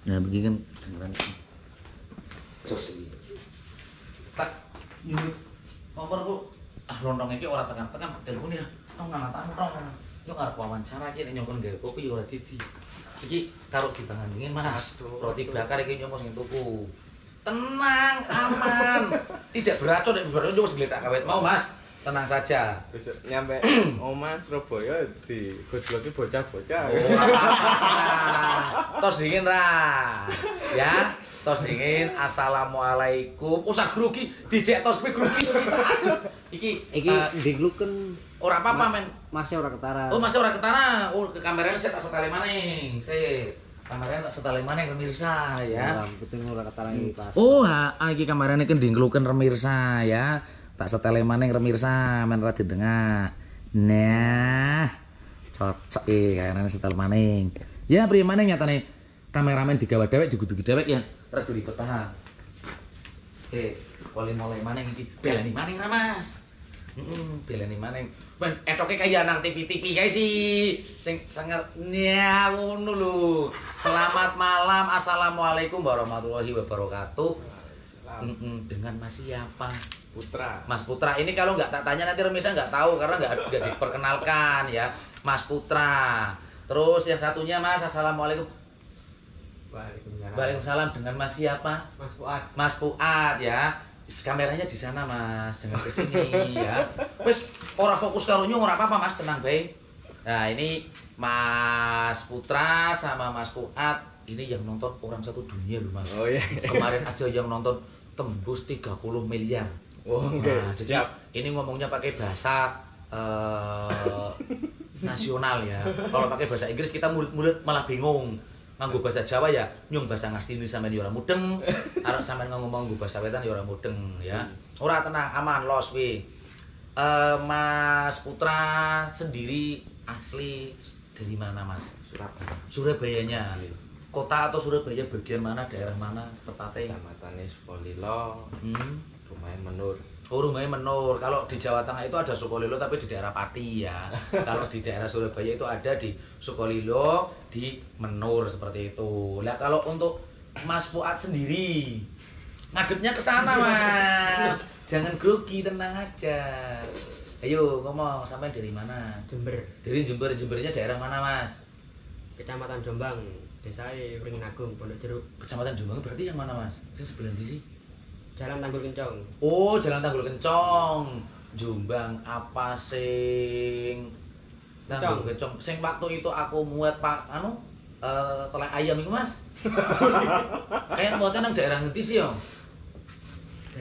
Nah begini kan dengeran terus iki tak nyuruh nomorku lontong iki ora tekan-tekan telepon ya tong nang tong yo arep wawancara iki nek nyongkon gawe kopi ora didi iki taruh di tangan dingin mas roti bakar iki nyongkon sing tuku tenang aman tidak beracun nek beracun wis gletak kawet mau mas tenang saja besok nyampe omah Surabaya di gojloki bocah-bocah tos dingin ra ya tos dingin assalamualaikum usah grogi dijek tos pe grogi bisa iki digluken ora apa-apa men masih ora ketara oh masih ora ketara oh ke kameranya saya tak setali maning saya kameranya tak setali maning pemirsa ya betul ora ketara iki pas oh iki kameranya kan digluken pemirsa ya tak setele maneng remirsa men ra didengar. Nah, cocok kayane setel maneng. Ya priye maneng nyatane kameramen digawe dhewek digudugi dhewek ya rada ribet paham. Poli mulai maneng iki belani maneng ra Mas. Belani maneng. Ben etoke kaya nang TV-TV kae sih sing sangar ya ngono lho. Selamat malam. Assalamualaikum warahmatullahi wabarakatuh. Dengan Mas siapa? Putra. Mas Putra ini kalau nggak tak tanya nanti Remisa nggak tahu karena nggak diperkenalkan ya. Mas Putra. Terus yang satunya Mas Assalamualaikum. Waalaikumsalam. Waalaikumsalam dengan Mas siapa? Mas Fuad. Mas Fuad ya. Kameranya di sana Mas, jangan ke sini ya. Wes ora fokus karunya ora apa-apa Mas, tenang bae. Nah, ini Mas Putra sama Mas Fuad ini yang nonton orang satu dunia loh Mas. Oh iya. Kemarin aja yang nonton tembus 30 miliar. Oh, nah, jadi ini ngomongnya pakai bahasa nasional ya. Kalau pakai bahasa Inggris kita murid-murid malah bingung. Nganggo bahasa Jawa ya nyung bahasa Ngastini sampean ya ora mudeng. Arep sampean ngomong bahasa Wetan ya ora mudeng ya. Ora tenang, aman, los wi. Mas Putra sendiri asli dari mana Mas? Surabaya. Surabayanya. Kota atau Surabaya bagian mana, daerah mana tepatnya? Kecamatan Sukolilo. Rumahnya Menur. Oh, rumahnya Menur. Kalau di Jawa Tengah itu ada Sukolilo tapi di daerah Pati ya. Kalau di daerah Surabaya itu ada di Sukolilo, di Menur seperti itu. Nah, kalau untuk Mas Fuad sendiri ngadepnya ke sana, Mas. Jangan grogi, tenang aja. Ayo ngomong, sampai dari mana? Jember. Dari Jember. Jembernya daerah mana, Mas? Kecamatan Jombang. Desa Wringin Agung, Pondok Jeruk. Kecamatan Jombang berarti yang mana, Mas? Yang sebelah di sini. Jalan Tanggul Kencong. Oh, Jalan Tanggul Kencong. Jombang apa sing Tanggul Kencong? Sing waktu itu aku muat Pak telek ayam itu, Mas. Kayak muatnya nang daerah ngendi sih, yo?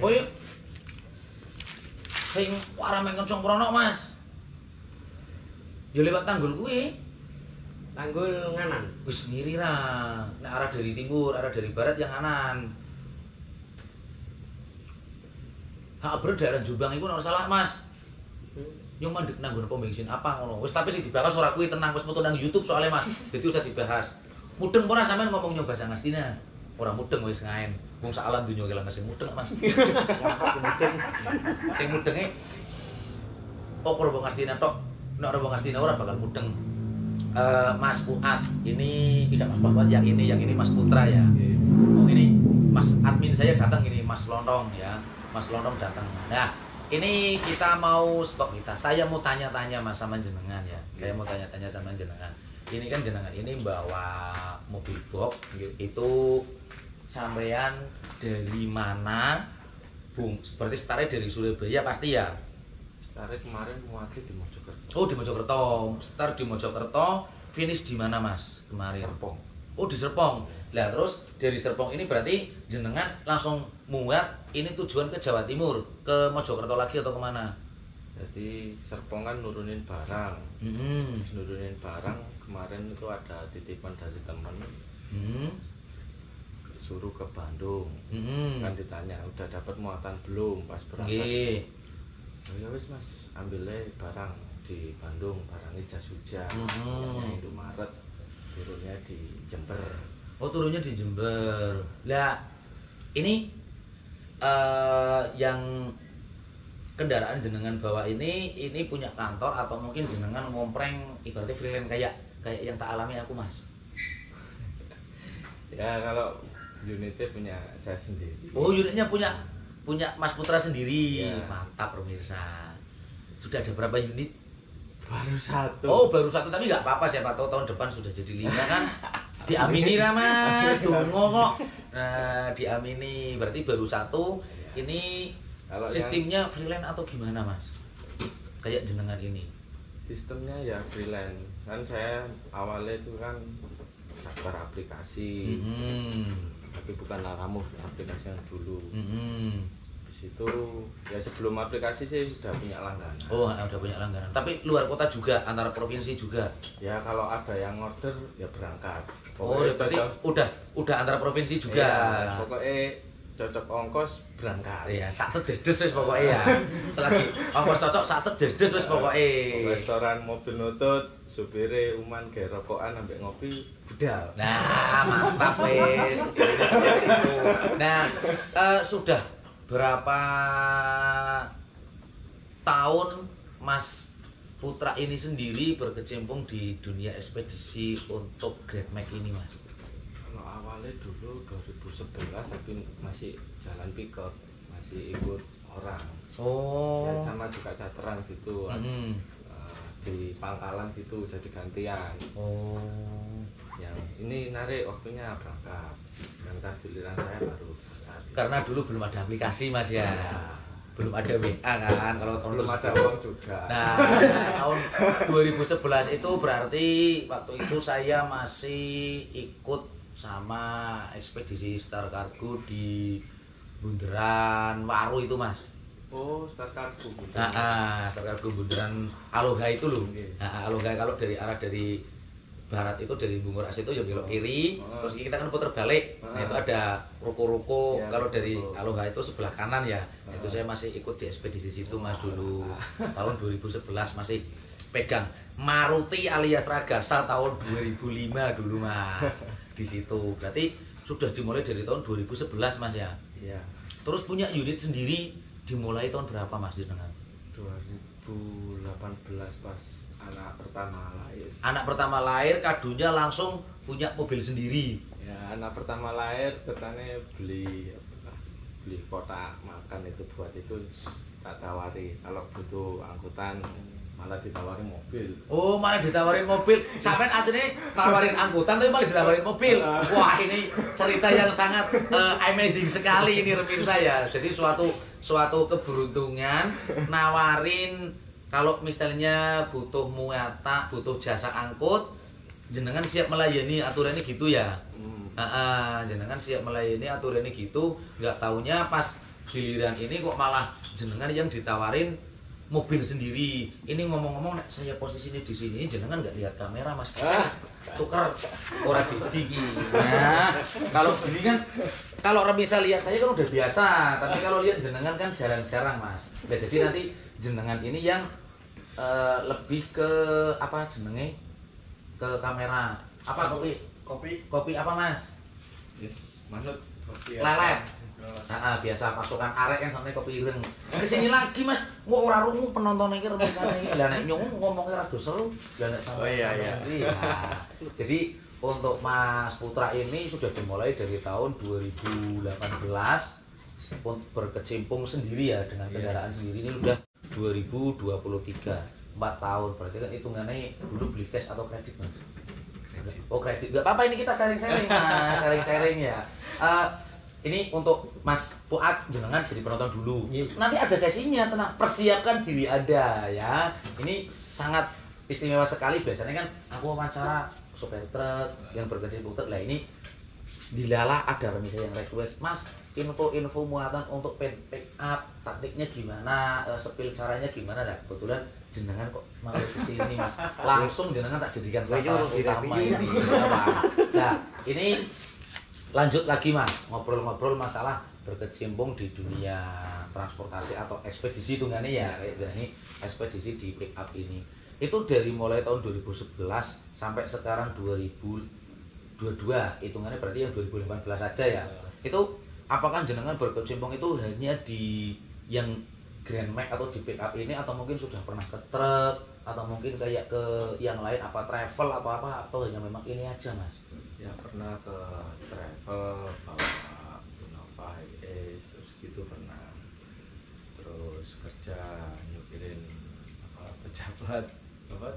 Oh, iya. Sing warame kencong prono, Mas. Ya lewat Tanggul kuwi. Tanggul nganan. Wis ngiri ra. Nek arah dari timur, arah dari barat yang kanan. Bener daerah Jombang iku ora salah, Mas. Yang mandek nang nggon pom bensin apa ngono. Wis tapi sing dibahas ora kuwi tenang wis foto nang YouTube soalnya, Mas. Jadi usah dibahas. Mudeng ora sampean ngomong nyoba bahasa Ngastina. Ora mudeng wis ngaen. Wong sak alam donya kelang sing mudeng, Mas. Mudeng. Sing mudenge pokor wong Ngastina tok. Nek ora wong Ngastina ora bakal mudeng. Mas Fuad, ini tidak Mas Fuad yang ini Mas Putra ya. Oh ini Mas admin saya datang ini Mas Lontong ya. Mas Lontong datang. Nah, ini kita mau stok kita. Saya mau tanya-tanya Mas sama jenengan ya. Saya mau tanya-tanya sama jenengan. Ini kan jenengan ini bawa mobil box itu sampean dari mana? Bung, seperti startnya dari Surabaya pasti ya. Startnya kemarin muatnya di Mojokerto. Oh, di Mojokerto. Start di Mojokerto, finish di mana Mas kemarin? Serpong. Oh, di Serpong. Lah terus dari Serpong ini berarti jenengan langsung muat ini tujuan ke Jawa Timur, ke Mojokerto lagi atau kemana? Jadi Serpong kan nurunin barang. Nurunin barang kemarin itu ada titipan dari teman. Suruh ke Bandung. Kan ditanya udah dapat muatan belum pas berangkat. Oh ya wis Mas, ambilnya barang di Bandung, barangnya jas hujan. Indomaret, turunnya di Jember. Oh, turunnya di Jember. Lah ini yang kendaraan jenengan bawa ini punya kantor atau mungkin jenengan ngompreng ibaratnya freelance kayak yang tak alami aku Mas? Ya kalau unitnya punya saya sendiri. Oh, unitnya punya Mas Putra sendiri. Ya. Mantap pemirsa. Sudah ada berapa unit? Baru 1. Oh, baru 1 tapi nggak apa-apa, siapa tahu tahun depan sudah jadi 5 kan. Diamini lah Mas, dongo kok. Nah, diamini. Berarti baru 1. Ini Kalau sistemnya freelance atau gimana Mas? Kayak jenengan ini. sistemnya ya freelance. Kan saya awalnya itu kan daftar aplikasi. Tapi bukan Lalamove, aplikasi yang dulu. Itu ya sebelum aplikasi sih sudah punya langganan. Oh, udah punya langganan. Tapi luar kota juga, antara provinsi juga. Ya kalau ada yang order ya berangkat. Oh, ya berarti udah antara provinsi juga. Ya, pokoknya cocok ongkos berangkat. Iya, sak sededes wis pokoke ya. Selagi ongkos cocok sak sededes wis pokoke. Restoran mobil nutut, supire uman gawe rokokan ambek ngopi budal. Nah, mantap wis. Ini seperti itu. Nah, sudah berapa tahun Mas Putra ini sendiri berkecimpung di dunia ekspedisi untuk Great Mac ini, Mas? Kalau awalnya dulu 2011 tapi masih jalan pick-up, masih ikut orang. Oh. Ya, sama juga charteran gitu. Di pangkalan gitu jadi gantian. Oh. Yang ini narik waktunya berangkat. Dan giliran saya baru berangkat. Karena dulu belum ada aplikasi Mas ya. Belum ada WA kan kalau tahun Belum ada uang juga. Nah, tahun 2011 itu berarti waktu itu saya masih ikut sama ekspedisi Star Cargo di Bundaran Waru itu Mas. Oh, Star Cargo. Star Cargo Bundaran Aloha itu loh. Okay. Aloha kalau dari arah dari barat itu dari Bunguras itu ya belok kiri, terus kita kan putar balik. Nah, itu ada ruko-ruko. Ya, kalau dari Aloha itu sebelah kanan ya. Itu saya masih ikut di ekspedisi situ Mas dulu. Tahun 2011 masih pegang Maruti alias Ragasa tahun 2005 dulu Mas. Di situ. Berarti sudah dimulai dari tahun 2011 Mas ya. Iya. Terus punya unit sendiri dimulai tahun berapa Mas jenengan? 2018 pas anak pertama lahir. Anak pertama lahir kadunya langsung punya mobil sendiri. Ya, anak pertama lahir katanya beli kotak makan itu buat itu tak tawari. Kalau butuh angkutan malah ditawarin mobil. Oh, malah ditawarin mobil. Sampai artinya tawarin angkutan tapi malah ditawarin mobil. Wah, ini cerita yang sangat amazing sekali ini pemirsa ya. Jadi suatu keberuntungan nawarin kalau misalnya butuh muata, butuh jasa angkut, jenengan siap melayani aturannya gitu ya. Jenengan siap melayani aturannya gitu. Nggak taunya pas giliran ini kok malah jenengan yang ditawarin mobil sendiri. Ini ngomong-ngomong, saya posisinya di sini, jenengan nggak lihat kamera Mas. Tukar orang didi. Nah, kalau gini kan, kalau orang bisa lihat saya kan udah biasa, tapi kalau lihat jenengan kan jarang-jarang Mas. Nah, jadi nanti jenengan ini yang lebih ke apa jenenge, ke kamera apa kopi apa Mas? Yes, manut kopi. Lelet. Biasa pasukan arek kan sampe kopi ireng. Kesini lagi Mas, kok ora rungu penonton iki remisane iki. Lah nek nyung ngomongnya rada seru, lah nek sampe. Oh iya. Jadi untuk Mas Putra ini sudah dimulai dari tahun 2018 berkecimpung sendiri ya dengan kendaraan sendiri. Ini udah 2023, 4 tahun. Berarti kan hitungannya dulu beli cash atau kredit Mas? Oh kredit, gak apa-apa ini kita sharing-sharing Mas, sharing-sharing ya. Ini untuk Mas Puat jenengan jadi penonton dulu. Nanti ada sesinya, tenang, persiapkan diri Anda ya. Ini sangat istimewa sekali. Biasanya kan aku wawancara sopir truk yang berkecimpung truk. Lah ini dilalah ada remisa yang request, Mas, info muatan untuk pick up, taktiknya gimana, sepil caranya gimana. Nah, kebetulan jenengan kok mau kesini Mas, langsung jenengan tak jadikan sasaran utama ini. Nah, ini lanjut lagi Mas, ngobrol-ngobrol masalah berkecimpung di dunia transportasi atau ekspedisi tungane ya, kayak ini ekspedisi di pick up ini. Itu dari mulai tahun 2011 sampai sekarang 2022, hitungannya berarti yang 2018 saja ya. Itu apakah jenengan berkecimpung itu hanya di yang Grand Max atau di pick up ini, atau mungkin sudah pernah ke truk atau mungkin kayak ke yang lain, apa travel apa atau hanya memang ini aja Mas? Ya pernah ke travel bawa Innova Ace terus gitu pernah, terus kerja nyupirin pejabat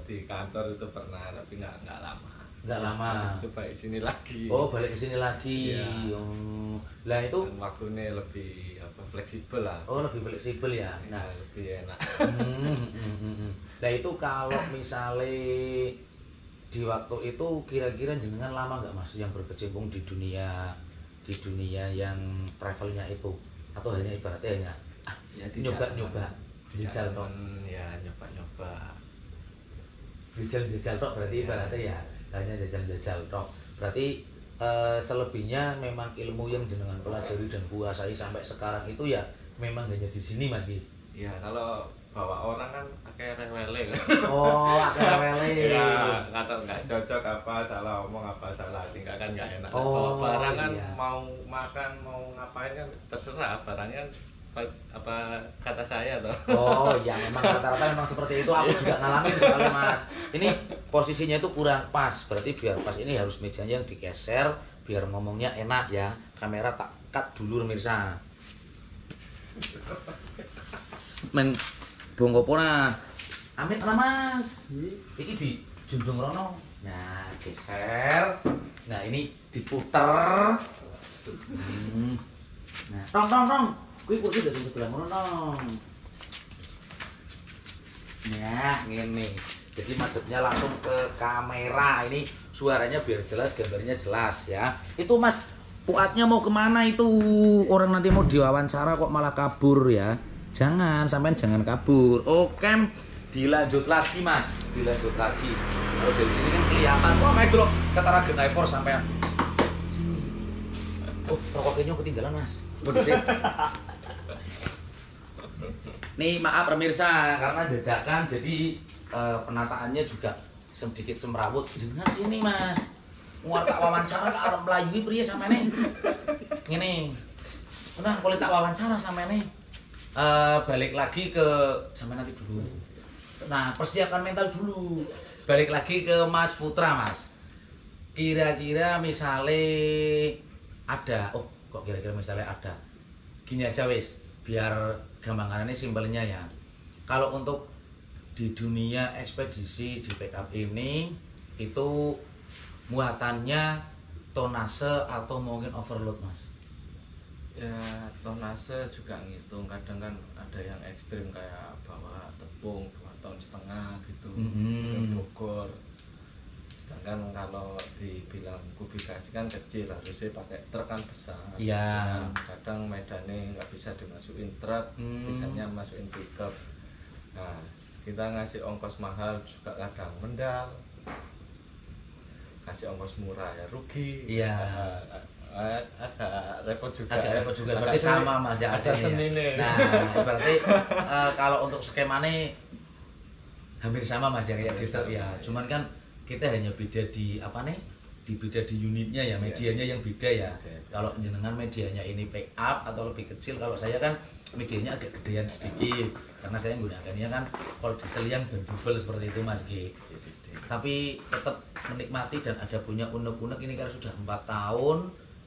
di kantor itu pernah, tapi nggak lama. Nggak lama. Terus itu balik sini lagi. Oh, balik ke sini lagi. Iya. Oh. Lah itu dan waktunya lebih fleksibel lah. Oh, lebih fleksibel ya. Nah, lebih enak. Nah itu kalau misalnya di waktu itu kira-kira jenengan lama nggak Mas yang berkecimpung di dunia yang travelnya itu, atau hanya ibaratnya hanya Ya, nyoba-nyoba di jalan ya, nyoba-nyoba jajal tok berarti ibaratnya ya hanya jajal tok. Berarti selebihnya memang ilmu yang jenengan pelajari dan kuasai sampai sekarang itu ya memang hanya di sini Mas. Ya kalau bawa orang kan pakai rewele kan. Oh, pakai rewele. Ya, nggak cocok apa salah omong apa salah tinggal kan nggak enak. Oh, bawa barang kan iya. mau makan mau ngapain kan terserah, barangnya apa kata saya toh. Oh ya, memang rata-rata memang seperti itu. Aku juga ngalamin soalnya Mas. Ini posisinya itu kurang pas, berarti biar pas ini harus mejanya yang digeser biar ngomongnya enak ya. Kamera tak cut dulu pemirsa. Men bongko pona. Amit lah Mas. Iki di junjung rono. Nah, geser. Nah, ini diputer. Nah, tong. Kuwi kursi dari sebelah ngono nong. Ya, ngene. Jadi madepnya langsung ke kamera. Ini suaranya biar jelas, gambarnya jelas ya. Itu Mas, Fuadnya mau kemana itu? Orang nanti mau diwawancara kok malah kabur ya. Jangan, sampean jangan kabur. Oke, dilanjut lagi Mas, dilanjut lagi. Kalau dari sini kan kelihatan. Wah, kayak dulu ketara Genaifor sampean. Oh, rokoknya ketinggalan Mas. Kondisi. Nih maaf pemirsa karena dadakan jadi penataannya juga sedikit semrawut. Jenengan sini Mas. Nguar tak wawancara ke arep mlayu priye sampeane? Ngene. Nah, kalau tak wawancara sampeane balik lagi ke sampean nanti dulu. Nah, persiapkan mental dulu. Balik lagi ke Mas Putra, Mas. Kira-kira misalnya ada, kok kira-kira misalnya ada. Gini aja wis, biar gampangannya simpelnya ya. Kalau untuk di dunia ekspedisi di backup ini itu muatannya tonase atau mungkin overload Mas? Ya tonase juga ngitung, kadang kan ada yang ekstrim kayak bawa tepung 2,5 ton gitu ke Bogor. Sedangkan kalau dibilang kubikasi kan kecil, harusnya pakai truk kan besar. Iya. Kadang medannya nggak bisa dimasukin truk, bisanya masukin pickup. Nah, kita ngasih ongkos mahal juga kadang mendal, kasih ongkos murah ya rugi. Iya. Agak repot juga. Agak repot juga. Berarti sama Mas ya hasilnya. Nah, berarti kalau untuk skemanya hampir sama Mas ya kayak di truk ya. Cuman kan kita hanya beda di apa nih? Beda di unitnya ya, medianya yang beda ya. Kalau jenengan medianya ini pick up atau lebih kecil, kalau saya kan medianya agak gedean sedikit karena saya menggunakannya kan kalau diesel yang double seperti itu Mas G. Tapi tetap menikmati dan ada punya unek-unek ini kan sudah 4 tahun,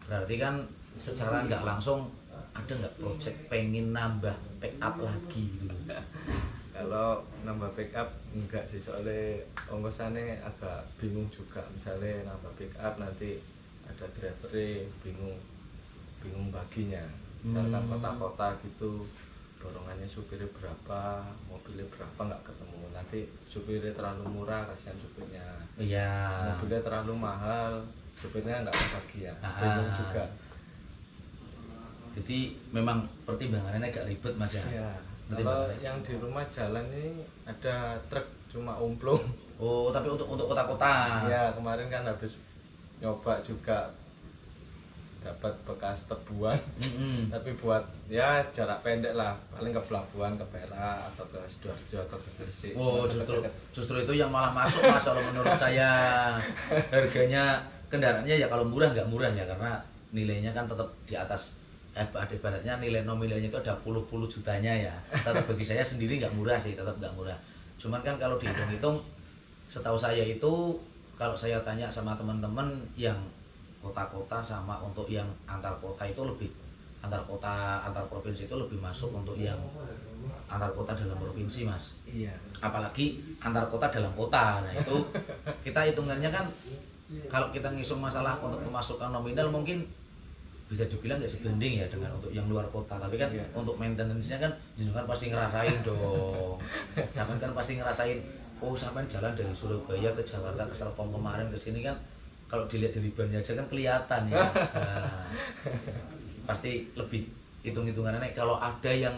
berarti kan secara nggak langsung ada nggak project pengen nambah pick up lagi gitu. Kalau nambah backup enggak sih, soalnya ongkosannya agak bingung juga. Misalnya nambah backup nanti ada drivernya bingung baginya. Misalkan kota-kota gitu, dorongannya supirnya berapa, mobilnya berapa nggak ketemu. Nanti supirnya terlalu murah, kasihan supirnya. Iya. Mobilnya terlalu mahal, supirnya nggak kebagian. Bingung juga. Jadi memang pertimbangannya agak ribet Mas ya. Iya. Kalau yang di rumah jalan ini ada truk cuma umplung. Oh, tapi untuk kota-kota. Ya, kemarin kan habis nyoba juga dapat bekas tebuan. Tapi buat ya jarak pendek lah, paling ke pelabuhan, ke Perak atau ke Sidoarjo atau ke Gresik. Oh, justru itu yang malah masuk Mas kalau menurut saya. Harganya kendaraannya ya kalau murah nggak murah ya karena nilainya kan tetap di atas ibaratnya nilai nominalnya itu ada puluh-puluh jutanya ya. Tetap bagi saya sendiri nggak murah sih, tetap nggak murah. Cuman kan kalau dihitung-hitung, setahu saya itu kalau saya tanya sama teman-teman yang kota-kota sama untuk yang antar kota itu lebih, antar kota antar provinsi itu lebih masuk untuk yang antar kota dalam provinsi mas. Iya. Apalagi antar kota dalam kota. Nah itu kita hitungannya kan kalau kita ngisung masalah untuk pemasukan nominal mungkin bisa dibilang nggak sebanding ya dengan untuk yang luar kota, tapi kan untuk maintenance-nya kan jenengan pasti ngerasain dong. Jangan kan pasti ngerasain, oh sampai jalan dari Surabaya ke Jakarta ke Serpong kemarin ke sini kan kalau dilihat dari bannya aja kan kelihatan ya. Nah, pasti lebih hitung-hitungannya kalau ada yang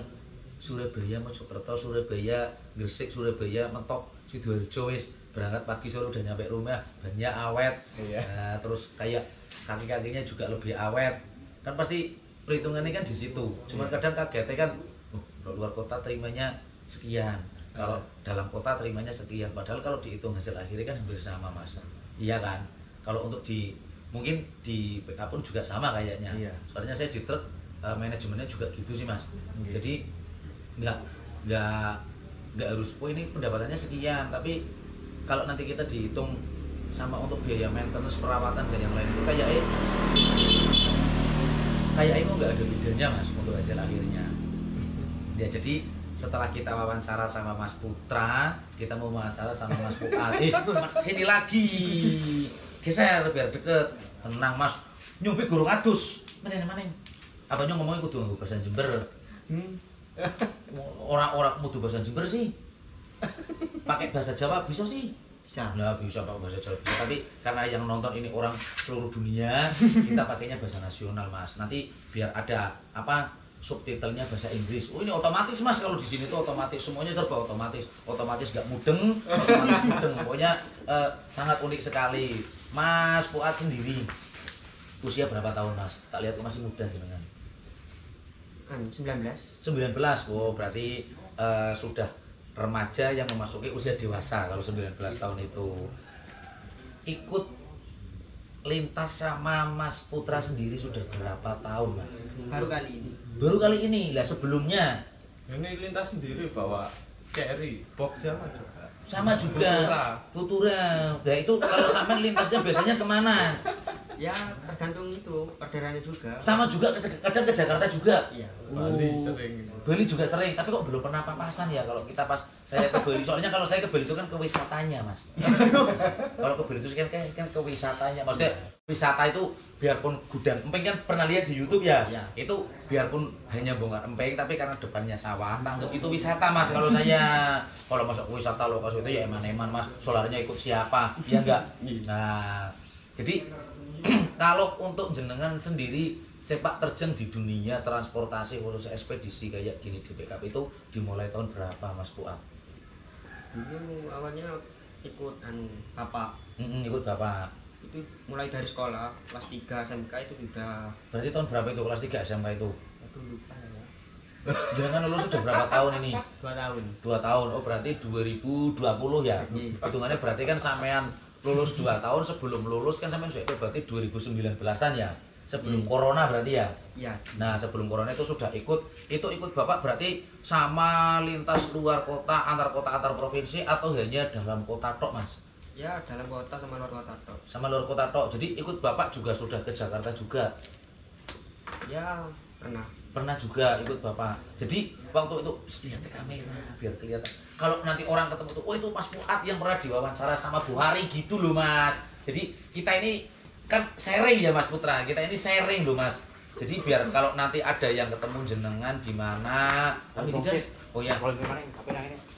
Surabaya, Mojokerto, Surabaya, Gresik, Surabaya, mentok Sidoarjo wis berangkat pagi sore udah nyampe rumah banyak awet. Nah, terus kayak kaki-kakinya juga lebih awet. Kan pasti perhitungannya kan di situ. Cuma kadang kagetnya kan luar kota terimanya sekian. Kalau dalam kota terimanya sekian. Padahal kalau dihitung hasil akhirnya kan hampir sama mas. Iya kan? Kalau untuk di mungkin di PK pun juga sama kayaknya. Soalnya saya di truk manajemennya juga gitu sih mas. Jadi nggak harus oh ini pendapatannya sekian, tapi kalau nanti kita dihitung sama untuk biaya maintenance, perawatan dan yang lain itu kayak itu nggak ada bedanya mas untuk hasil akhirnya. Ya jadi setelah kita wawancara sama Mas Putra, kita mau wawancara sama Mas Fuad. Sini lagi, geser biar deket. Tenang mas, nyumpi gurung adus. Mana? Apa ngomongnya kudu bahasa Jember? Orang-orang kudu bahasa Jember sih. Pakai bahasa Jawa bisa sih. Nah, bisa pakai bahasa Jawa. Tapi karena yang nonton ini orang seluruh dunia, kita pakainya bahasa nasional mas. Nanti biar ada subtitlenya bahasa Inggris. Oh ini otomatis mas, kalau di sini tuh otomatis, semuanya serba otomatis gak mudeng, otomatis mudeng. Pokoknya sangat unik sekali. Mas Fuad sendiri usia berapa tahun mas? Tak lihat masih muda jenengan. 19. Oh berarti sudah remaja yang memasuki usia dewasa kalau 19 tahun itu. Ikut lintas sama Mas Putra sendiri sudah berapa tahun mas? Baru kali ini. Lah sebelumnya ini lintas sendiri bawa carry box sama juga Futura. Nah itu kalau sampai lintasnya biasanya kemana? Ya tergantung itu orderannya juga. Sama juga kadang ke Jakarta juga. Iya. Bali sering. Bali juga sering, tapi kok belum pernah papasan ya kalau kita pas saya ke Bali. Soalnya kalau saya ke Bali itu kan ke wisatanya mas. Kalau ke Bali itu kan ke wisatanya. Maksudnya wisata itu biarpun gudang emping kan pernah lihat di YouTube ya. Itu biarpun hanya bongkar emping tapi karena depannya sawah, tangguk itu wisata mas. Kalau saya kalau masuk wisata lokasi itu ya eman-eman mas. Solarnya ikut siapa? Ya enggak. Nah jadi kalau untuk jenengan sendiri sepak terjang di dunia transportasi khusus ekspedisi kayak gini di PKP itu dimulai tahun berapa mas Fuad? Dulu awalnya ikut bapak. Ikut bapak. Itu mulai dari sekolah kelas 3 SMK itu sudah. Berarti tahun berapa itu kelas 3 SMK itu? Aduh lupa ya. Jenengan lulus sudah berapa tahun ini? 2 tahun. 2 tahun. Oh berarti 2020 ya. Hitungannya berarti kan sampean lulus 2 tahun, sebelum lulus kan sampean sudah berarti 2019-an ya. Sebelum corona berarti ya? Iya. Nah, sebelum corona itu sudah ikut Bapak berarti sama lintas luar kota, antar provinsi atau hanya dalam kota tok, Mas? Ya, dalam kota sama luar kota tok. Sama luar kota tok. Jadi ikut Bapak juga sudah ke Jakarta juga? Ya, pernah. Pernah juga ikut Bapak. Jadi waktu itu lihat kamera biar kelihatan. Kalau nanti orang ketemu tuh, oh itu Mas Fuad yang pernah diwawancara sama Bu Hari gitu loh Mas. Jadi kita ini kan sharing ya Mas Putra, kita ini sharing loh Mas. Jadi biar kalau nanti ada yang ketemu jenengan di mana, oh ya,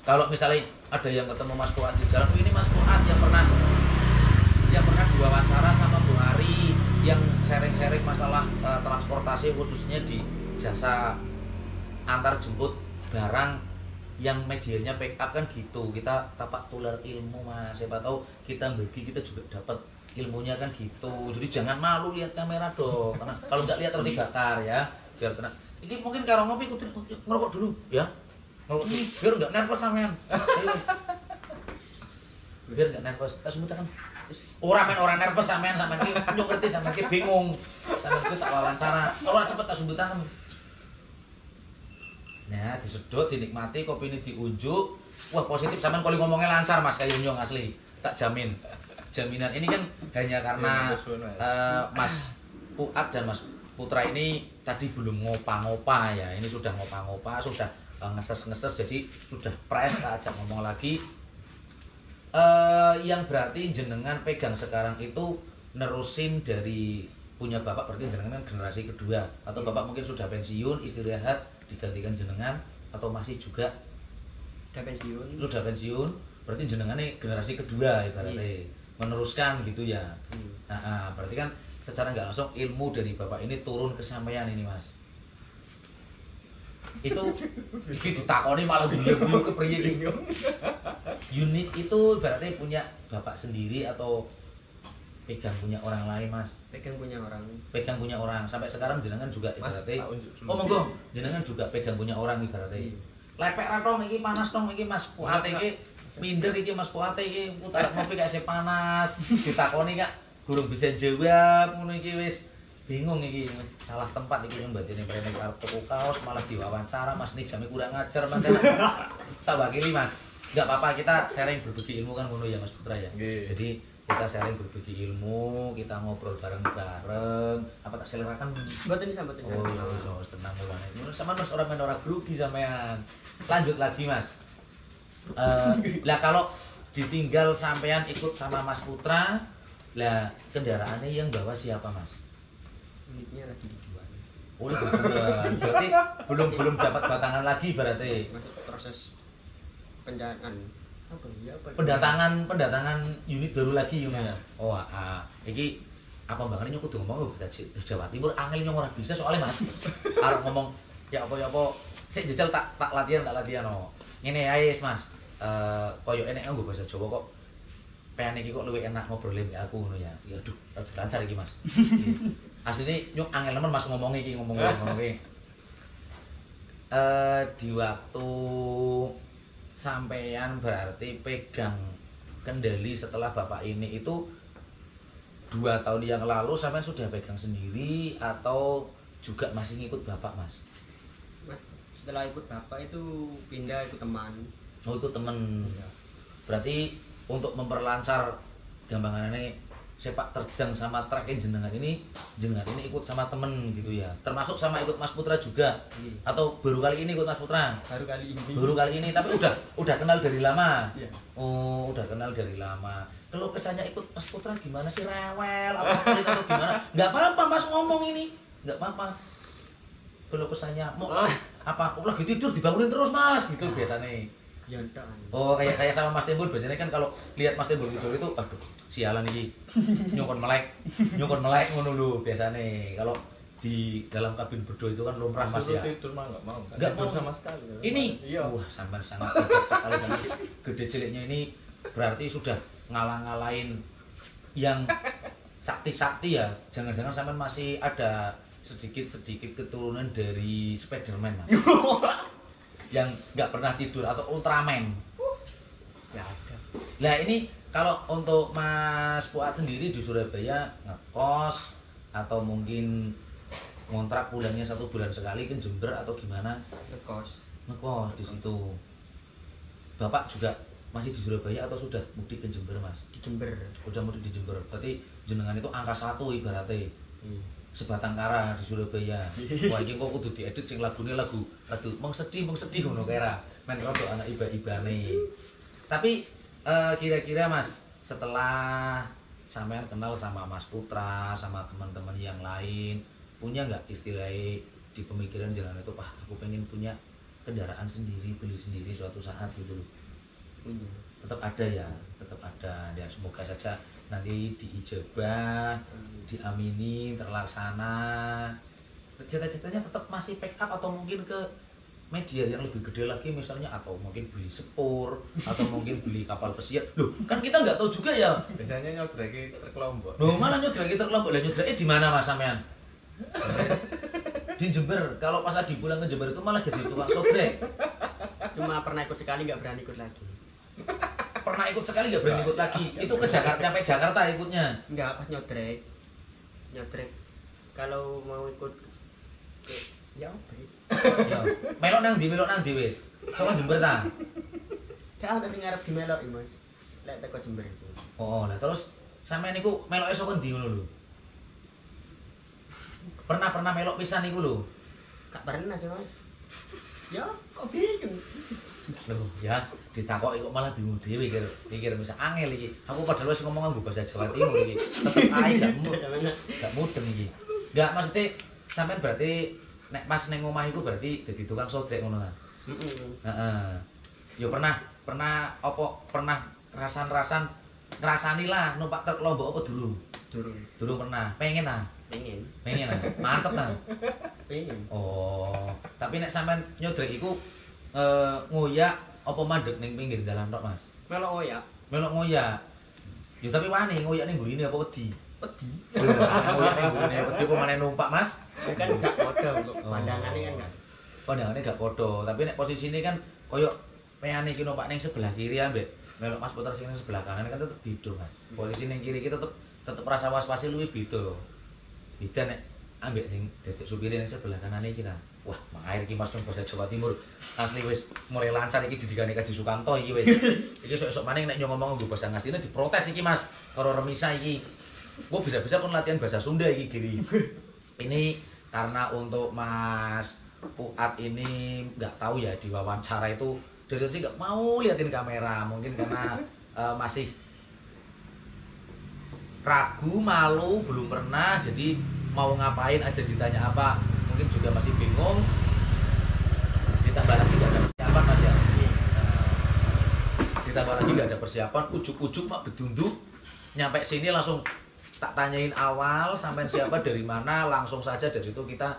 kalau misalnya ada yang ketemu Mas Fuad di jalan, oh ini Mas Fuad yang pernah diwawancara sama Bu Hari, yang sharing-sharing masalah transportasi khususnya di jasa antar jemput barang yang medianya pick up kan gitu. Kita tapak tular ilmu Mas, siapa tahu kita bagi kita juga dapat ilmunya kan gitu. Jadi jangan malu lihat kamera dong, karena kalau nggak lihat roti bakar ya biar kena. Ini mungkin karo ngopi ngerokok dulu ya, ngerokok dulu biar nggak nervous sampean. biar nggak nervous. Tak sebutan kan orang nervous sampean ki nyok ngerti sampean ki bingung. Sampean ki tak wawancara. Ora cepet tak sebutan. Nah, disedot, dinikmati, kopi ini diunjuk. Wah, positif sampean kalau ngomongnya lancar Mas kayak nyong asli. Tak jamin. Jaminan ini kan hanya karena Mas Fuad dan Mas Putra ini tadi belum ngopa-ngopa ya. Ini sudah ngopa-ngopa, sudah ngeses-ngeses, jadi sudah press. Tak ajak ngomong lagi. Yang berarti jenengan pegang sekarang itu nerusin dari punya bapak, berarti jenengan kan generasi kedua, atau bapak mungkin sudah pensiun istirahat digantikan jenengan, atau masih juga sudah pensiun berarti jenengan ini generasi kedua ibaratnya meneruskan gitu ya. Nah, berarti kan secara nggak langsung ilmu dari bapak ini turun ke sampean ini Mas. Itu ditakoni malah guyu-guyu kepriye iki. Unit itu berarti punya bapak sendiri atau pegang punya orang lain Mas? Pegang punya orang. Sampai sekarang jenengan juga ibaratnya. Oh monggo, jenengan juga pegang punya orang ibaratnya. Lepek ra tong iki panas tong iki Mas Fuad iki minder iki Mas Fuad iki putar ngopi kayak panas. Ditakoni Kak gurung bisa jawab ngono iki wis bingung iki salah tempat iki yang batine prene arep tuku kaos malah diwawancara Mas nih jame kurang ngajar Mas. Tak wakili Mas. Enggak apa-apa kita sharing berbagi ilmu kan ngono ya Mas Putra ya. Jadi kita sharing berbagi ilmu, kita ngobrol bareng-bareng. Apa tak selerakan? Mboten sampeyan. Oh iya wis tenang mulane. Ngono sampean wis ora grogi sampean. Lanjut lagi Mas. Lah kalau ditinggal sampean ikut sama Mas Putra, lah kendaraannya yang bawa siapa Mas? Unitnya lagi dijual. Oh, dijual. Berarti belum dapat batangan lagi berarti. Masuk proses pendanaan. Pendatangan unit baru lagi ya. Oh, iki apa mbakane nyok kudu ngomong bahasa Jawa Timur angel nyong ora bisa soalnya Mas. Arep ngomong ya apa sik jajal tak latihan no. Ngene ae Mas. Koyo enek nganggo bahasa Jawa kok pengen iki kok luwih enak ngobrolin aku ngono ya. Ya aduh, lancar iki Mas. Asline nyok angel nemen Mas ngomong iki. Di waktu sampean berarti pegang kendali setelah bapak ini itu 2 tahun yang lalu sampean sudah pegang sendiri atau juga masih ngikut bapak Mas? Setelah ikut bapak itu pindah ikut teman. Oh itu temen ya. Berarti untuk memperlancar gampangannya sepak terjang sama trek jenengan ini ikut sama temen gitu ya, termasuk sama ikut Mas Putra juga atau baru kali ini ikut Mas Putra? Baru kali ini tapi udah kenal dari lama. Oh udah kenal dari lama. Kalau kesannya ikut Mas Putra gimana sih, rewel apa pelit atau gimana? Nggak apa-apa Mas ngomong ini, nggak apa-apa. Kalau kesannya mau apa lagi tidur dibangunin terus Mas gitu biasanya. Oh kayak saya sama Mas Timbul biasanya kan kalau lihat Mas Timbul tidur itu aduh sialan iki nyokon melek ngono lho biasane. Kalau di dalam kabin berdua itu kan lumrah Mas ya. Tidur mah enggak mau. Enggak tidur sama sekali. Ini wah sampean sangat hebat sekali sama gede ciliknya ini berarti sudah ngalah-ngalahin yang sakti-sakti ya. Jangan-jangan sampean masih ada sedikit keturunan dari Spiderman Mas. Yang nggak pernah tidur atau Ultraman. Ya ada. Nah ini kalau untuk Mas Fuad sendiri di Surabaya ngekos atau mungkin ngontrak pulangnya 1 bulan sekali ke Jember atau gimana? Ngekos di situ. Bapak juga masih di Surabaya atau sudah mudik ke Jember Mas? Di Jember. Udah mudik di Jember. Berarti jenengan itu angka 1 ibaratnya. Sebatang kara di Surabaya. Wah iki kok kudu diedit sing lagune lagu mung sedih ngono kira. Men rada anak iba-ibane. Tapi kira-kira Mas setelah sampean kenal sama Mas Putra sama teman-teman yang lain punya nggak istilahnya di pemikiran jalan itu aku pengen punya kendaraan sendiri beli sendiri suatu saat gitu loh. Tetap ada ya semoga saja nanti diijabah, diamini, terlaksana. Cita-citanya tetap masih pick up atau mungkin ke media yang lebih gede lagi misalnya, atau mungkin beli sepur atau mungkin beli kapal pesiar. Loh, kan kita nggak tahu juga ya. Biasanya nyodraki terkelompok. Loh, malah nyodraki terkelompok. Lah nyodraki di mana Mas sampean? Di Jember. Kalau pas lagi pulang ke Jember itu malah jadi tukang sodrek. Cuma pernah ikut sekali, nggak berani ikut lagi. pernah ikut sekali nggak berani ikut lagi. Itu ke Jakarta, sampai Jakarta ikutnya. Enggak, pas nyodrek. Kalau mau ikut ke ya Ya. Melok nang ndi wis. Saka Jember ta. Gak ada sing arep dimeloki, Mas. Lek teko Jember itu. Oh, nah terus sampean niku meloke saka ndi ngono lho. Pernah melok pisan niku lho. Gak pernah sih, Mas. Ya, kok bingung. Loh, ya ditakoki kok malah bingung dhewe pikir misal angel iki. Aku padahal wis ngomong nganggo bahasa Jawa Timur iki. Tetep ae gak mudeng iki. Enggak maksudnya sampean berarti nek pas ning omah iku berarti dadi tukang sodrek ngono ta? Heeh. Yo pernah apa pernah rasan-rasan ngrasani lah numpak truk Lombok apa durung? Durung pernah. Pengen ta? Pengen ta? Mantep ta? Pengen. Oh, tapi nek sampean nyodrek iku ngoyak apa mandeg ning pinggir dalan tok, Mas? Melok oyak. Melok ngoyak. Ya tapi wani ngoyak ning gurine apa wedi? Wedi. Ngoyak ning gurine wedi apa maneh numpak, Mas? Kan gak padha kok pandangane kan gak. Pandangane gak padha, tapi nek posisine kan koyo peane iki numpak ning sebelah kiri ambek melok Mas Putra sing sebelah kanan kan tetep beda, Mas. Posisi ning kiri iki tetep rasa was-wase luwih beda. Beda nek ambek sing dedek supire ning sebelah kanan iki ta. Wah, mair iki Mas nang basa Jawa Timur. Asli wis mulai lancar iki didikane Kaji Sukamto iki wis. Iki esuk-esuk maning nek ngomong nggo basa Ngastina diprotes iki Mas karo Remisa iki. Gua bisa-bisa kon latihan bahasa Sunda iki Giri. Ini karena untuk Mas Fuad ini nggak tahu ya di wawancara itu dari tadi nggak mau liatin kamera mungkin karena masih ragu, malu, belum pernah jadi mau ngapain aja ditanya apa mungkin juga masih bingung. Ditambah lagi nggak ada persiapan Mas ya. Ditambah lagi nggak ada persiapan, ujuk-ujuk mak bedunduk nyampe sini langsung tak tanyain awal sampai siapa dari mana langsung saja dari itu kita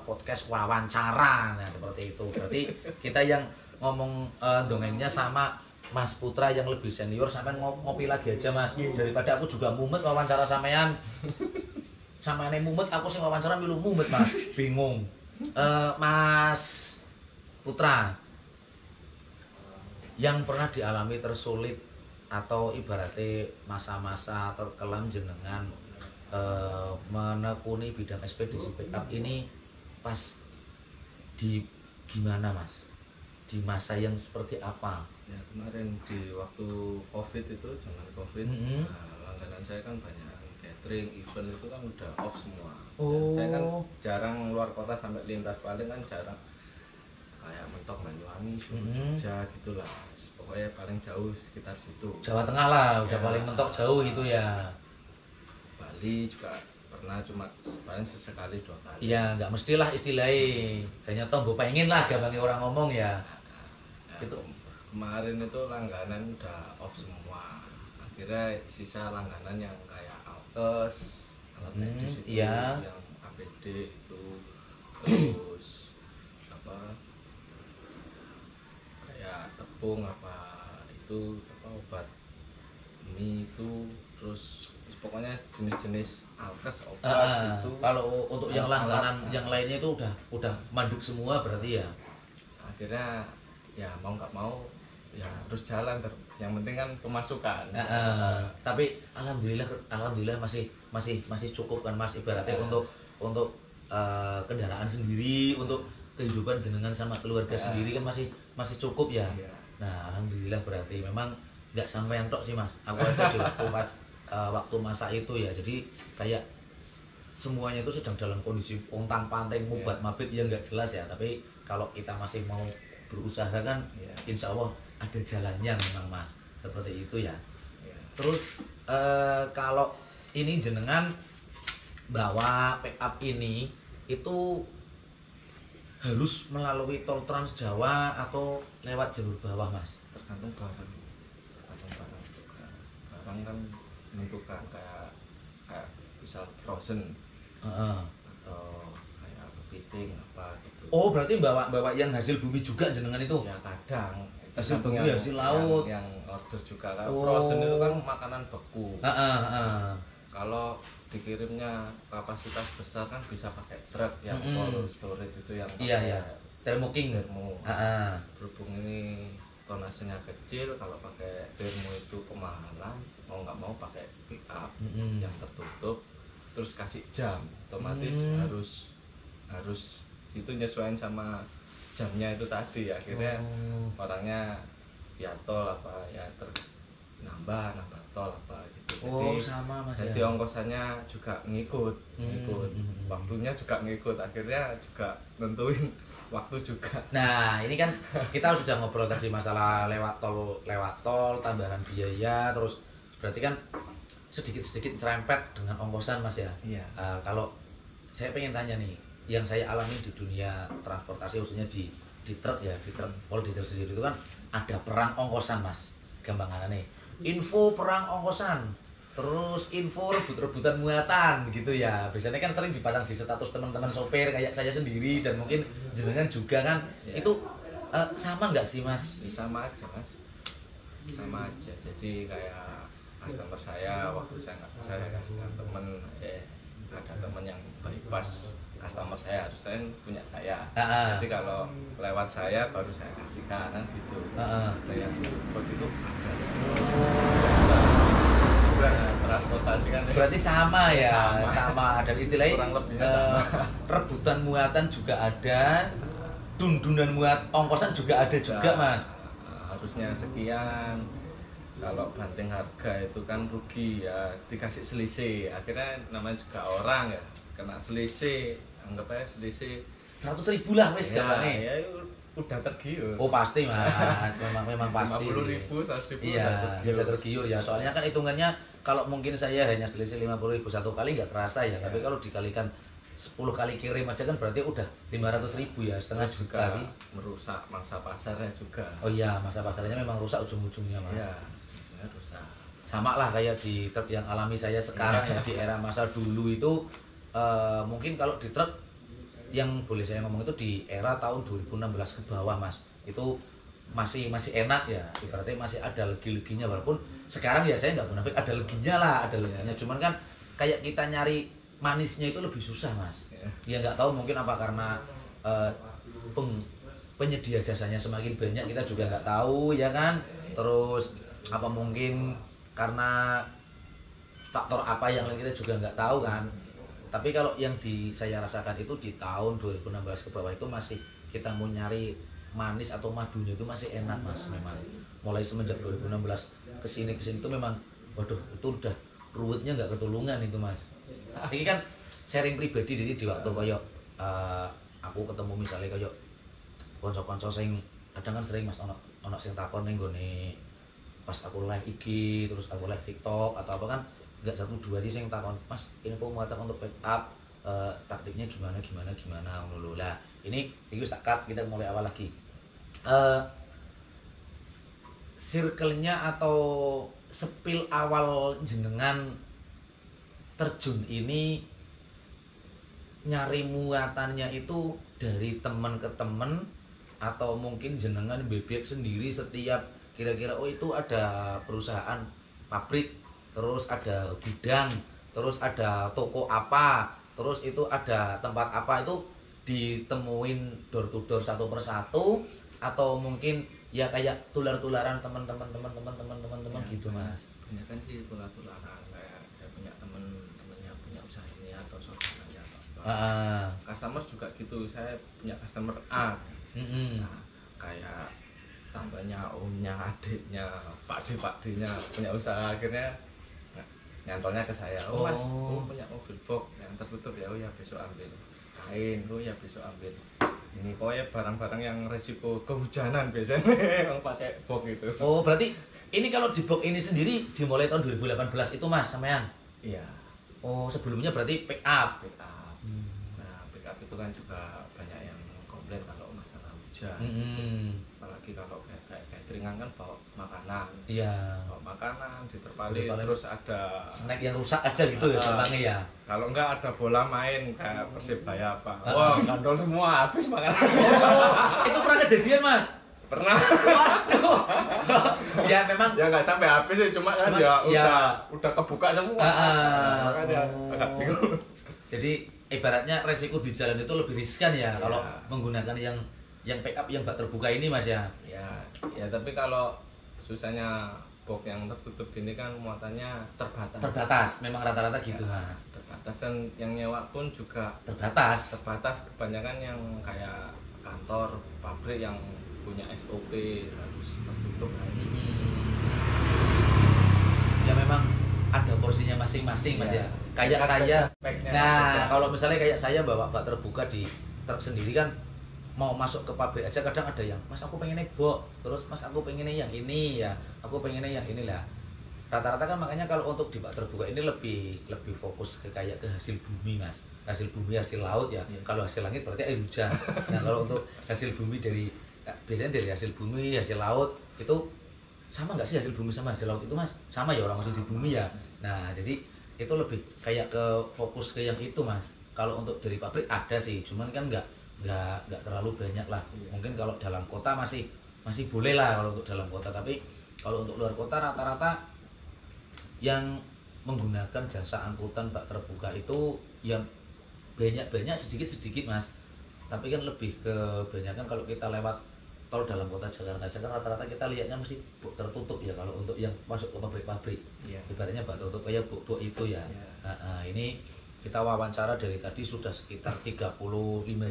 podcast wawancara nah seperti itu. Berarti kita yang ngomong dongengnya sama Mas Putra yang lebih senior sampai ngopi lagi aja Mas daripada aku juga mumet wawancara sampean. Sama ane mumet aku sing wawancara milu mumet Mas bingung. Mas Putra yang pernah dialami tersulit atau ibaratnya masa-masa terkelam jenengan menekuni bidang ekspedisi backup ini pas di gimana Mas? Di masa yang seperti apa? Ya kemarin di waktu COVID itu, zaman COVID, langganan saya kan banyak catering, event itu kan udah off semua. Oh. Saya kan jarang keluar kota sampai lintas paling kan jarang. Kayak mentok Banyuwangi, Jogja gitulah. Pokoknya paling jauh sekitar situ. Jawa Tengah lah, udah Ya, paling mentok jauh gitu ya. Bali juga pernah cuma paling sesekali 2 kali. Iya, nggak mestilah istilahnya. Kayaknya toh mbok pengen lah gampangnya orang ngomong ya. Ya, itu kemarin itu langganan udah off semua. Akhirnya sisa langganan yang kayak alkes, alat medis itu, iya. yang APD itu, terus apa kayak tepung apa itu apa obat ini itu terus pokoknya jenis-jenis alkes obat itu. Kalau untuk yang langganan yang lainnya itu udah manduk semua berarti ya. Akhirnya ya mau nggak mau ya harus jalan yang penting kan pemasukan. Tapi alhamdulillah masih cukup kan Mas ibaratnya untuk kendaraan sendiri, untuk kehidupan jenengan sama keluarga sendiri kan masih cukup ya. Nah alhamdulillah berarti memang nggak sampai tok sih Mas. Aku aja di waktu masa itu ya, jadi kayak semuanya itu sedang dalam kondisi pontang panting mubat mabit yang nggak jelas ya. Tapi kalau kita masih mau berusaha kan insya Allah ada jalannya memang Mas, seperti itu ya. Terus kalau ini jenengan bawa pick up ini itu harus melalui tol Trans Jawa atau lewat jalur bawah Mas? Tergantung barang juga. Barang kan menentukan kayak misal frozen atau kayak kepiting apa gitu. Oh berarti bawa yang hasil bumi juga jenengan itu? Ya kadang hasil bumi hasil laut yang order juga kan. Frozen itu kan makanan beku. Kalau dikirimnya kapasitas besar kan bisa pakai truk yang cold storage itu yang iya termoking. berhubung ini tonasenya kecil, kalau pakai Vermo itu kemahalan, mau nggak mau pakai pick up yang tertutup, terus kasih jam, otomatis harus itu nyesuaiin sama jamnya itu tadi, akhirnya orangnya ya tol apa ya nambah tol apa gitu. Jadi sama Mas. Jadi ongkosannya juga ngikut, waktunya juga ngikut, akhirnya juga nentuin waktu juga. Nah, ini kan kita sudah ngobrol tadi masalah lewat tol, tambahan biaya, terus berarti kan sedikit-sedikit serempet dengan ongkosan Mas ya. Iya. Kalau saya pengen tanya nih, yang saya alami di dunia transportasi khususnya di truk ya, di truk pol diesel sendiri itu kan ada perang ongkosan Mas. Gampangannya info perang ongkosan, terus info rebut-rebutan muatan gitu ya. Biasanya kan sering dipasang di status teman-teman sopir kayak saya sendiri dan mungkin jenengan juga kan. Ya. Itu sama nggak sih Mas? Sama aja Mas, sama aja. Jadi kayak customer saya waktu saya nggak bisa kasih temen, ada temen yang bypass customer saya, harus saya punya saya. Jadi kalau lewat saya baru saya kasihkan kan gitu. Yang begitu ada. Transportasi kan berarti sama ya, sama. Dan istilahnya kurang lebihnya sama. Rebutan muatan juga ada, dundunan ongkosan juga ada juga Mas. Harusnya sekian, kalau banting harga itu kan rugi ya, dikasih selisih, akhirnya namanya juga orang ya kena selisih, anggap aja selisih 100.000 lah wis gambarnya. Ya udah tergiur. Oh pasti Mas, memang pasti. 50.000, 100.000 iya, udah tergiur ya. Soalnya kan hitungannya kalau mungkin saya hanya selisih 50.000 satu kali nggak kerasa ya, tapi kalau dikalikan 10 kali kirim aja kan berarti udah 500.000 ya, setengah juta sih. Merusak mangsa pasarnya juga. Oh iya, mangsa pasarnya memang rusak ujung-ujungnya Mas. Iya, rusak. Sama lah kayak di truk yang alami saya sekarang ya, di era masa dulu itu mungkin kalau di truk yang boleh saya ngomong itu di era tahun 2016 ke bawah Mas, itu masih enak ya, ibaratnya masih ada legi-leginya, walaupun sekarang ya saya nggak munafik ada leginya lah, ada leginya, cuman kan kayak kita nyari manisnya itu lebih susah Mas. Ya nggak tahu mungkin apa karena penyedia jasanya semakin banyak, kita juga nggak tahu ya kan, terus apa mungkin karena faktor apa yang lain kita juga nggak tahu kan. Tapi kalau yang saya rasakan itu di tahun 2016 ke bawah itu masih kita mau nyari manis atau madunya itu masih enak Mas. Memang mulai semenjak 2016 kesini itu memang waduh itu udah ruwetnya nggak ketulungan itu Mas. Ini kan sharing pribadi di waktu kayak aku ketemu misalnya kayak konco-konco sing kadang kan sering Mas ono sing takon ning gone pas aku live IG, terus aku live TikTok atau apa kan nggak 1-2 sih yang takon Mas info muatan untuk pick up taktiknya gimana ngono lah. Ini wis tak cut, kita mulai awal lagi. Circle-nya atau sepil awal jenengan terjun ini nyari muatannya itu dari teman ke teman atau mungkin jenengan bebek sendiri setiap kira-kira oh itu ada perusahaan pabrik, terus ada gudang, terus ada toko apa, terus itu ada tempat apa, itu ditemuin door to door satu persatu atau mungkin ya kayak tular-tularan teman-teman ya, gitu Mas. Banyak kan sih tular-tularan, kayak saya punya temen-temennya punya usaha ini atau saudaranya apa. Customer juga gitu, saya punya customer A. Nah, kayak tambahnya omnya, adiknya, pakde-pakdenya punya usaha, akhirnya nyantolnya ke saya. Oh Mas, punya mobil box yang tertutup ya, oh ya besok ambil. Kain, oh ya besok ambil. Ini pokoknya barang-barang yang resiko kehujanan biasanya yang pakai box itu. Oh berarti ini kalau di box ini sendiri dimulai tahun 2018 itu Mas sampean? Iya. Oh sebelumnya berarti pick up. Nah pick up itu kan juga banyak yang komplain kalau masalah hujan. Apalagi kalau kayak cateringan kan bawa makanan. Iya. Bawa makanan diterpali terus ada snack yang rusak aja gitu ya gampangnya ya. Kalau enggak ada bola main kayak Persebaya apa. Wah, kandol semua habis makanan. Itu pernah kejadian Mas? Pernah. Waduh. Ya memang ya nggak sampai habis sih, cuma kan udah kebuka semua. Makanya agak bingung. Jadi ibaratnya resiko di jalan itu lebih riskan ya kalau menggunakan yang yang pick up yang bak terbuka ini Mas ya. Ya tapi kalau susahnya box yang tertutup gini kan muatannya terbatas. Memang rata-rata gitu Mas. Terbatas, dan yang nyewa pun juga terbatas. Kebanyakan yang kayak kantor, pabrik yang punya SOP harus tertutup. Ya memang ada porsinya masing-masing Mas ya. Kayak saya. Nah, kalau misalnya kayak saya bawa bak terbuka di truk sendiri kan, mau masuk ke pabrik aja kadang ada yang, Mas aku pengennya box, terus Mas aku pengennya yang ini ya, aku pengennya yang inilah. Rata-rata kan makanya kalau untuk di bak terbuka ini lebih fokus ke kayak ke hasil bumi Mas. Hasil bumi, hasil laut ya. Kalau hasil langit berarti air hujan. Nah, kalau untuk hasil bumi biasanya dari hasil bumi, hasil laut itu sama nggak sih hasil bumi sama hasil laut itu Mas? Sama ya, orang masih di bumi ya. Nah, jadi itu lebih kayak ke fokus ke yang itu Mas. Kalau untuk dari pabrik ada sih, cuman kan nggak terlalu banyak lah. Mungkin kalau dalam kota masih boleh lah kalau untuk dalam kota, tapi kalau untuk luar kota rata-rata yang menggunakan jasa angkutan bak terbuka itu yang banyak sedikit Mas. Tapi kan lebih ke banyak kan kalau kita lewat tol dalam kota Jakarta aja kan rata-rata kita lihatnya mesti bak tertutup ya kalau untuk yang masuk ke pabrik-pabrik. Ibaratnya bak tertutup kayak bak itu ya. Nah, ini kita wawancara dari tadi sudah sekitar 35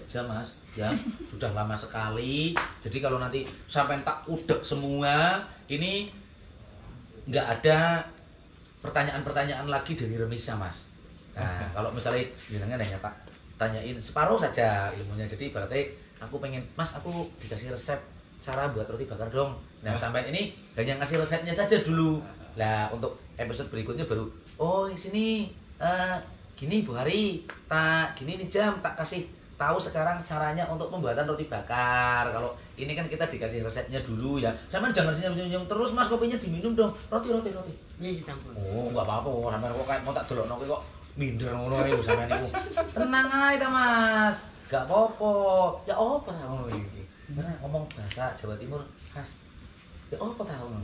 jam Mas ya. Sudah lama sekali. Jadi kalau nanti sampai tak udek semua ini nggak ada pertanyaan-pertanyaan lagi dari Remisa Mas. Nah, kalau misalnya jenengan hanya tak tanyain separuh saja ilmunya. Jadi berarti aku pengen, Mas aku dikasih resep cara buat roti bakar dong. Nah, sampai ini hanya ngasih resepnya saja dulu. Nah, untuk episode berikutnya baru, oh di sini gini Bu Hari, gini nih jam tak kasih tahu sekarang caranya untuk pembuatan roti bakar. Kalau ini kan kita dikasih resepnya dulu ya. Sampean jangan senyum-senyum terus Mas, kopinya diminum dong. Roti. Iya, campur. Oh, enggak apa-apa, sampean kok kayak mau tak delokno kok minder ngono iku sampean niku. Tenang ae ta Mas. Enggak apa-apa. Ya apa ta ngono iki. Bener ngomong bahasa Jawa Timur khas. Ya apa ta ngono.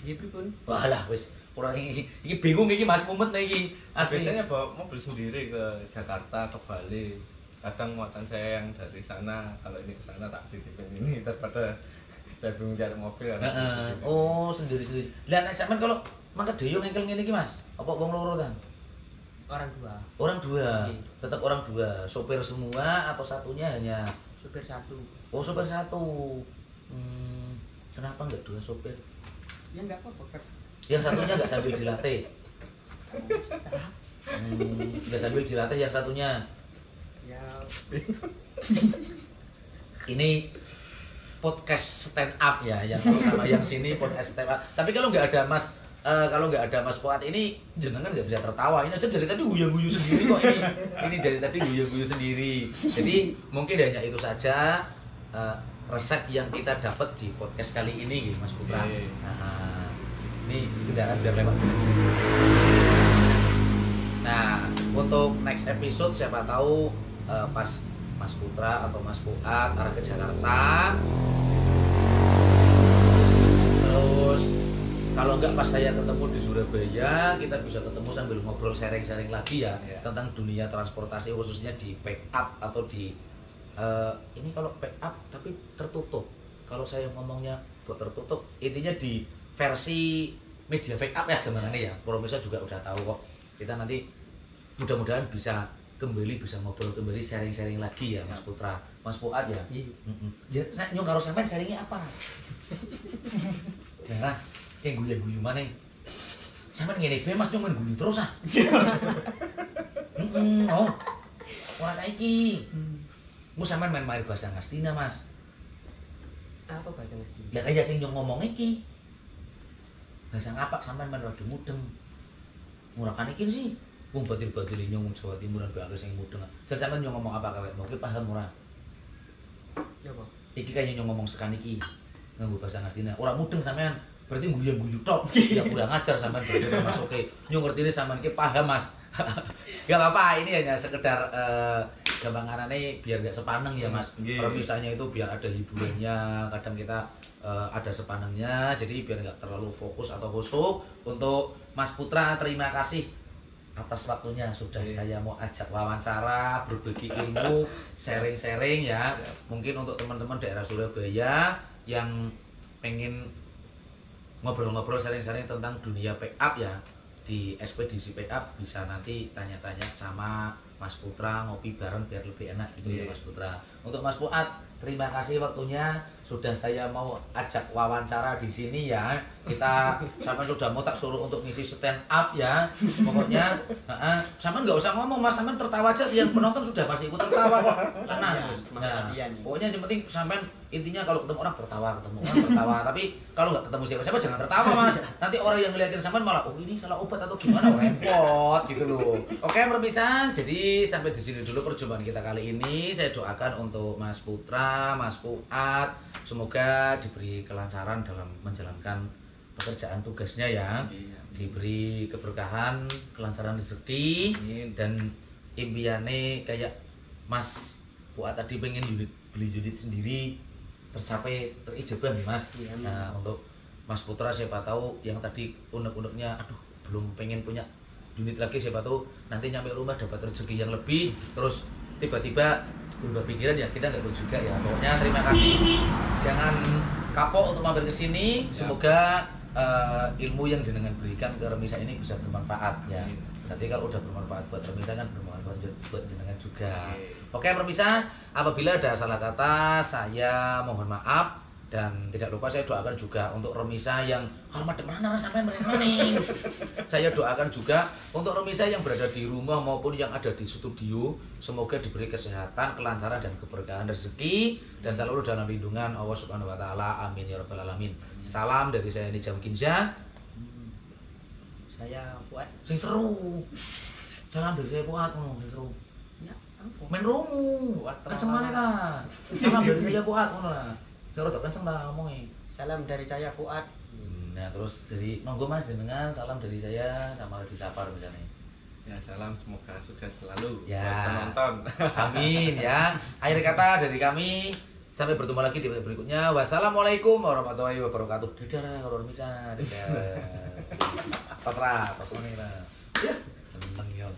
Iya pripun? Walah wis kurang iki bingung iki Mas mumet iki. Biasanya bawa mobil sendiri ke Jakarta, ke Bali. Kadang muatan saya yang dari sana, kalau ini ke sana tak titipin ini daripada saya bingung cari mobil. Oh, sendiri-sendiri. Lah nek sampean kalau mangkat dhewe ngengkel ngene iki Mas, apa wong loro kan? Orang dua. Tetap orang dua. Sopir semua atau satunya hanya Supir satu. Oh, sopir satu. Kenapa enggak dua sopir? Ya enggak apa-apa. Yang satunya enggak sambil dilatih. Enggak sambil dilatih yang satunya. Ya. Ini podcast stand up ya, yang kalau sama yang sini podcast stand up. Tapi kalau nggak ada Mas, kalau nggak ada Mas Fuad ini jenengan nggak bisa tertawa. Ini aja dari tadi guyu-guyu sendiri kok ini. Ini dari tadi guyu-guyu sendiri. Jadi mungkin hanya itu saja resep yang kita dapat di podcast kali ini, gitu, Mas Putra. Nah, ini kendaraan biar lewat. Nah, untuk next episode siapa tahu pas Mas Putra atau Mas Fuad arah ke Jakarta. Terus kalau enggak pas saya ketemu di Surabaya, kita bisa ketemu sambil ngobrol sharing-sharing lagi ya tentang dunia transportasi khususnya di pick up atau di ini kalau pick up tapi tertutup. Kalau saya ngomongnya buat tertutup, intinya di versi media pick up ya gimana ya. Pemirsa juga udah tahu kok. Kita nanti mudah-mudahan bisa ngobrol kembali sharing-sharing lagi ya Mas Putra, Mas Fuad ya. Iya. Nek nyong karo sampean sharingnya apa? Nah, kayak guyu-guyu mana? Sampean ngene bae Mas nyong main guyu terus ah. Oh. Ora kayak iki. Mu sampean main bahasa Ngastina, Mas. Apa bahasa Ngastina? Ya kaya sing nyong ngomong iki. Bahasa ngapak sampean main rada mudeng. Murakan iki sih. Wong batil-batil nyong Jawa Timuran bae sing mudeng. Jar sampean nyong ngomong apa kawet mungkin paham ora? Ya apa? Iki kaya nyong ngomong sekan iki nganggo bahasa Ngastina. Ora mudeng sampean, berarti guyu-guyu tok. Ya kurang ajar sampean berarti termasuk ke. Nyong ngertine sampean ki paham, Mas. Gak apa-apa, ini hanya sekedar gampanganane biar gak sepaneng ya Mas. Permisahnya itu biar ada hiburannya, kadang kita ada sepanengnya, jadi biar gak terlalu fokus atau khusyuk. Untuk Mas Putra terima kasih atas waktunya sudah saya mau ajak wawancara, berbagi ilmu, sharing-sharing ya. Mungkin untuk teman-teman daerah Surabaya yang pengen ngobrol-ngobrol sharing-sharing tentang dunia pick up ya, di ekspedisi pick up bisa nanti tanya-tanya sama Mas Putra, ngopi bareng biar lebih enak gitu ya Mas Putra. Untuk Mas Fuad, terima kasih waktunya sudah saya mau ajak wawancara di sini ya. Kita sampai sudah mau tak suruh untuk ngisi stand up ya. Pokoknya, sampai nggak usah ngomong Mas, sampai tertawa aja, yang penonton sudah pasti ikut tertawa kok. Tenang. Nah, pokoknya yang penting sampai intinya kalau ketemu orang tertawa, Tapi kalau nggak ketemu siapa-siapa jangan tertawa Mas. Nanti orang yang ngeliatin sampai malah, oh ini salah obat atau gimana, repot gitu loh. Oke perpisahan, jadi sampai di sini dulu perjumpaan kita kali ini. Saya doakan untuk Mas Putra, Mas Fuad, semoga diberi kelancaran dalam menjalankan pekerjaan tugasnya ya, diberi keberkahan, kelancaran rezeki, dan impiannya kayak Mas Fuad tadi pengen beli unit sendiri tercapai, terijabah nih Mas. Nah untuk Mas Putra siapa tahu yang tadi unek-uneknya aduh belum pengen punya unit lagi, siapa tahu nanti nyampe rumah dapat rezeki yang lebih, terus tiba-tiba berubah pikiran ya, kita nggak tahu juga ya. Pokoknya terima kasih, jangan kapok untuk mampir ke sini. Semoga ilmu yang jenengan berikan ke Remisa ini bisa bermanfaat ya. Nanti kalau udah bermanfaat buat Remisa kan bermanfaat buat jenengan juga. Oke Remisa, apabila ada salah kata saya mohon maaf, dan tidak lupa saya doakan juga untuk Remisa yang hormat mana sampai maning. Saya doakan juga untuk Remisa yang berada di rumah maupun yang ada di studio, semoga diberi kesehatan, kelancaran dan keberkahan rezeki dan selalu dalam lindungan Allah Subhanahu wa taala. Amin ya rabbal alamin. Salam dari saya Nijam Kinza. Saya Fuad. Sing seru. Salam dari saya Fuad ngono, sing seru. Ya, ampun. Men rumu. Kenceng maneh ta. Salam dari saya Fuad ngono lah. Sing rada kenceng ta ngomongnya. Salam dari saya Fuad. Nah terus dari monggo Mas jenengan salam dari saya sama disapa misalnya. Ya salam, semoga sukses selalu Ya. buat penonton. Amin ya. Akhir kata dari kami, sampai bertemu lagi di video berikutnya. Wassalamualaikum warahmatullahi wabarakatuh. Dadah kalau bisa. Dadah. Pasrah, pasrah nih lah. Ya, seneng ya.